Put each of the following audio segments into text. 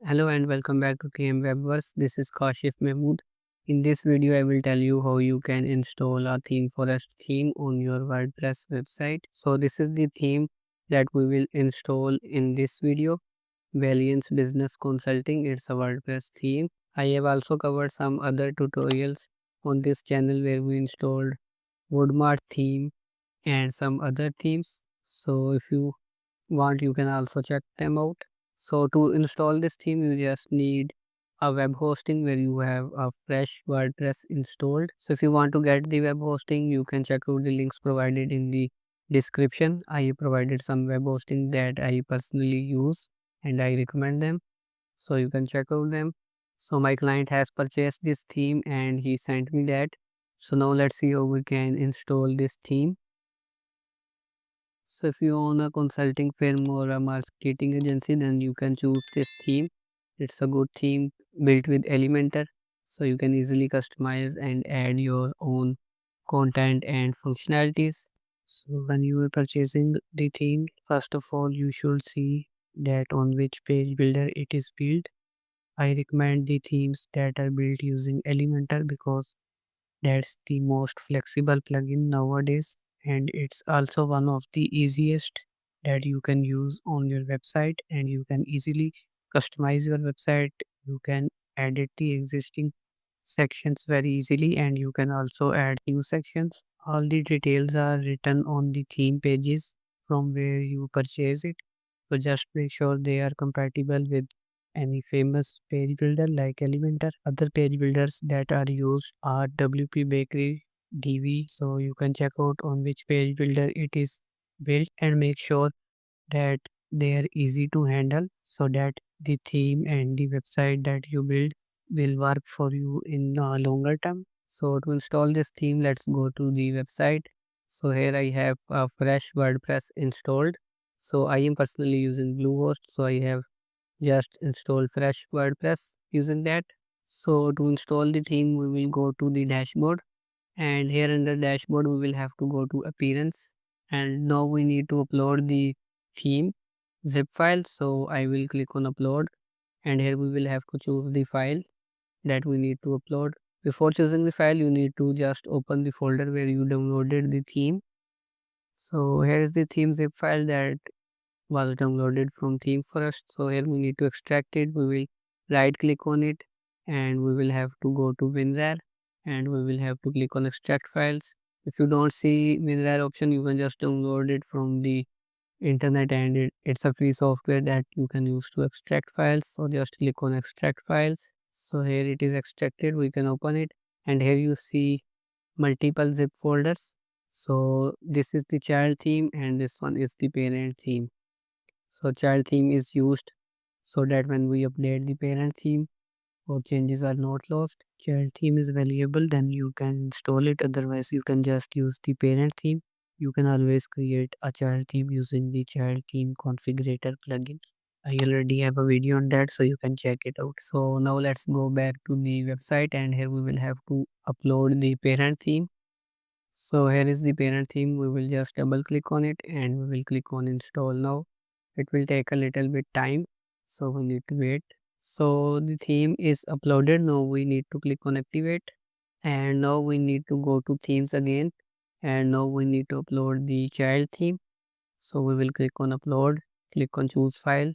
Hello and welcome back to KM Webverse. This is Kashif Mahmood. In this video, I will tell you how you can install a Themeforest theme on your WordPress website. So this is the theme that we will install in this video. Valiance Business Consulting. It's a WordPress theme. I have also covered some other tutorials on this channel where we installed Woodmart theme and some other themes. So if you want, you can also check them out. So to install this theme, you just need a web hosting where you have a fresh WordPress installed. So if you want to get the web hosting, you can check out the links provided in the description. I provided some web hosting that I personally use and I recommend them, so you can check out them. So my client has purchased this theme and he sent me that. So now let's see how we can install this theme. So if you own a consulting firm or a marketing agency, then you can choose this theme. It's a good theme built with Elementor. So you can easily customize and add your own content and functionalities. So when you are purchasing the theme, first of all, you should see that on which page builder it is built. I recommend the themes that are built using Elementor because that's the most flexible plugin nowadays, and it's also one of the easiest that you can use on your website, and you can easily customize your website. You can edit the existing sections very easily, and you can also add new sections. All the details are written on the theme pages from where you purchase it. So just make sure they are compatible with any famous page builder like Elementor. Other page builders that are used are WP Bakery, DV. So you can check out on which page builder it is built and make sure that they are easy to handle so that the theme and the website that you build will work for you in a longer term. So to install this theme, let's go to the website. So here I have a fresh WordPress installed. So I am personally using Bluehost, so I have just install fresh WordPress using that. So to install the theme, we will go to the dashboard, and here in the dashboard we will have to go to appearance, and now we need to upload the theme zip file. So I will click on upload, and here we will have to choose the file that we need to upload. Before choosing the file, you need to just open the folder where you downloaded the theme. So here is the theme zip file that was downloaded from Themeforest. So here we need to extract it. We will right click on it, and we will have to go to WinRAR, and we will have to click on extract files. If you don't see WinRAR option, you can just download it from the internet, and it's a free software that you can use to extract files. So just click on extract files. So here it is extracted. We can open it, and here you see multiple zip folders. So this is the child theme and this one is the parent theme. So child theme is used so that when we update the parent theme, or changes are not lost. Child theme is valuable, then you can install it. Otherwise, you can just use the parent theme. You can always create a child theme using the child theme configurator plugin. I already have a video on that, so you can check it out. So now let's go back to the website, and here we will have to upload the parent theme. So here is the parent theme. We will just double click on it and we will click on install now. It will take a little bit time, so we need to wait. So the theme is uploaded. Now we need to click on activate, and now we need to go to themes again, and now we need to upload the child theme. So we will click on upload, click on choose file,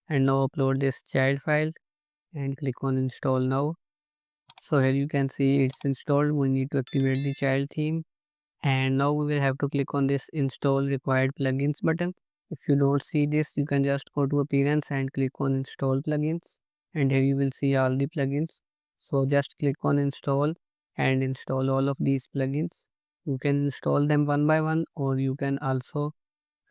and now upload this child file and click on install now. So here you can see it's installed. We need to activate the child theme, and now we will have to click on this install required plugins button. If you don't see this, you can just go to appearance and click on install plugins, and here you will see all the plugins. So just click on install and install all of these plugins. You can install them one by one, or you can also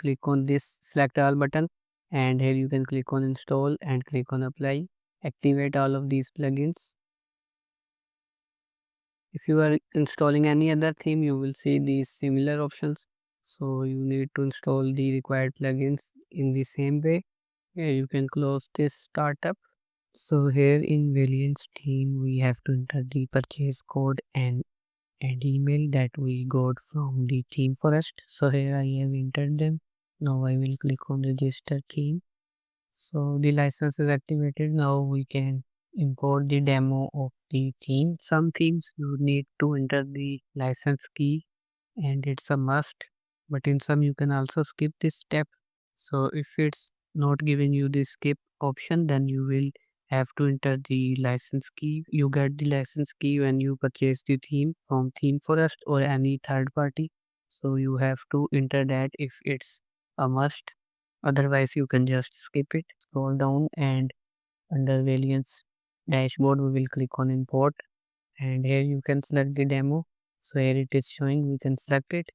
click on this select all button, and here you can click on install and click on apply. Activate all of these plugins. If you are installing any other theme, you will see these similar options. So you need to install the required plugins in the same way. Here you can close this startup. So here in Valiance theme, we have to enter the purchase code and email that we got from the Themeforest. So here I have entered them. Now I will click on register theme. So the license is activated. Now we can import the demo of the theme. Some themes you need to enter the license key and it's a must, but in some you can also skip this step. So if it's not giving you the skip option, then you will have to enter the license key. You get the license key when you purchase the theme from Themeforest or any third party. So you have to enter that if it's a must. Otherwise you can just skip it. Scroll down and under variants dashboard we will click on import, and here you can select the demo. So here it is showing, we can select it,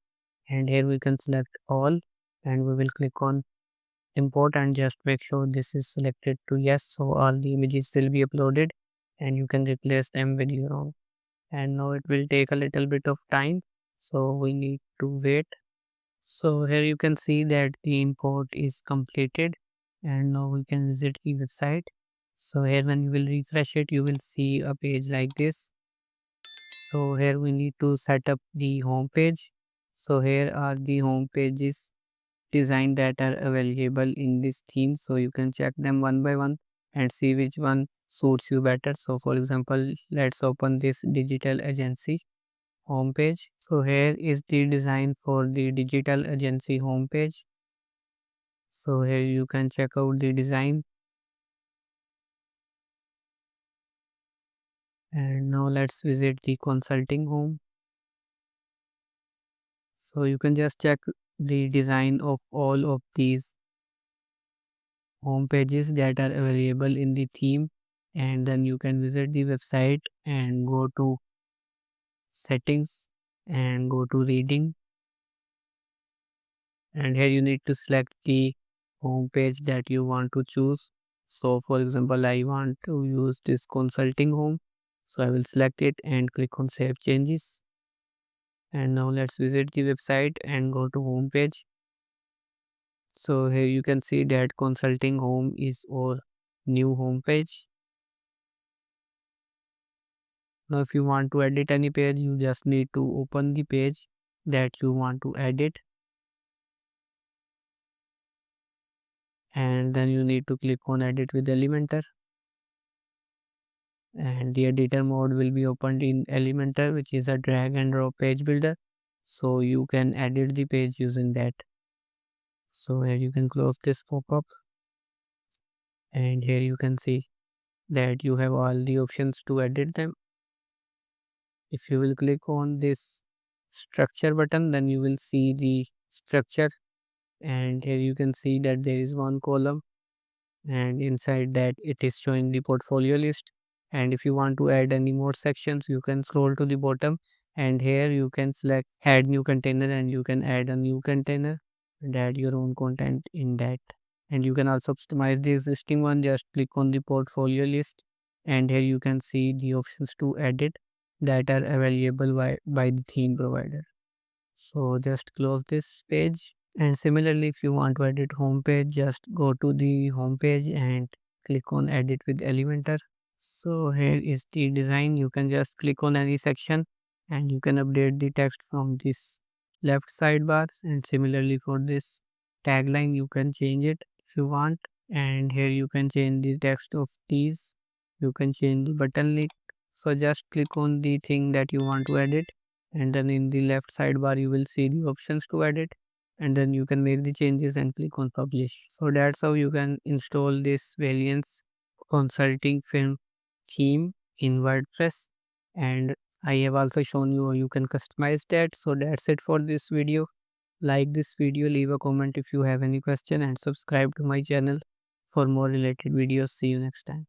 and here we can select all, and we will click on import and just make sure this is selected to yes, so all the images will be uploaded and you can replace them with your own. And now it will take a little bit of time, so we need to wait. So here you can see that the import is completed, and now we can visit the website. So here when you will refresh it, you will see a page like this. So here we need to set up the home page. So here are the home pages design that are available in this theme. So you can check them one by one and see which one suits you better. So for example, let's open this digital agency homepage. So here is the design for the digital agency homepage. So here you can check out the design. And now let's visit the consulting home. So you can just check the design of all of these home pages that are available in the theme, and then you can visit the website and go to settings and go to reading, and here you need to select the home page that you want to choose. So for example, I want to use this consulting home, so I will select it and click on save changes. And now let's visit the website and go to home page. So here you can see that consulting home is our new home page. Now if you want to edit any page, you just need to open the page that you want to edit, and then you need to click on edit with Elementor, and the editor mode will be opened in Elementor, which is a drag and drop page builder, so you can edit the page using that. So here you can close this pop-up, and here you can see that you have all the options to edit them. If you will click on this structure button, then you will see the structure, and here you can see that there is one column, and inside that it is showing the portfolio list. And if you want to add any more sections, you can scroll to the bottom, and here you can select add new container, and you can add a new container and add your own content in that. And you can also customize the existing one. Just click on the portfolio list, and here you can see the options to edit that are available by the theme provider. So just close this page, and similarly if you want to edit home page, just go to the home page and click on edit with Elementor. So here is the design. You can just click on any section and you can update the text from this left sidebars, and similarly for this tagline you can change it if you want. And here you can change the text of these, you can change the button link. So just click on the thing that you want to edit, and then in the left sidebar you will see the options to edit, and then you can make the changes and click on publish. So that's how you can install this Variance consulting film theme in WordPress, and I have also shown you how you can customize that. So that's it for this video. Like this video, leave a comment if you have any question, and subscribe to my channel for more related videos. See you next time.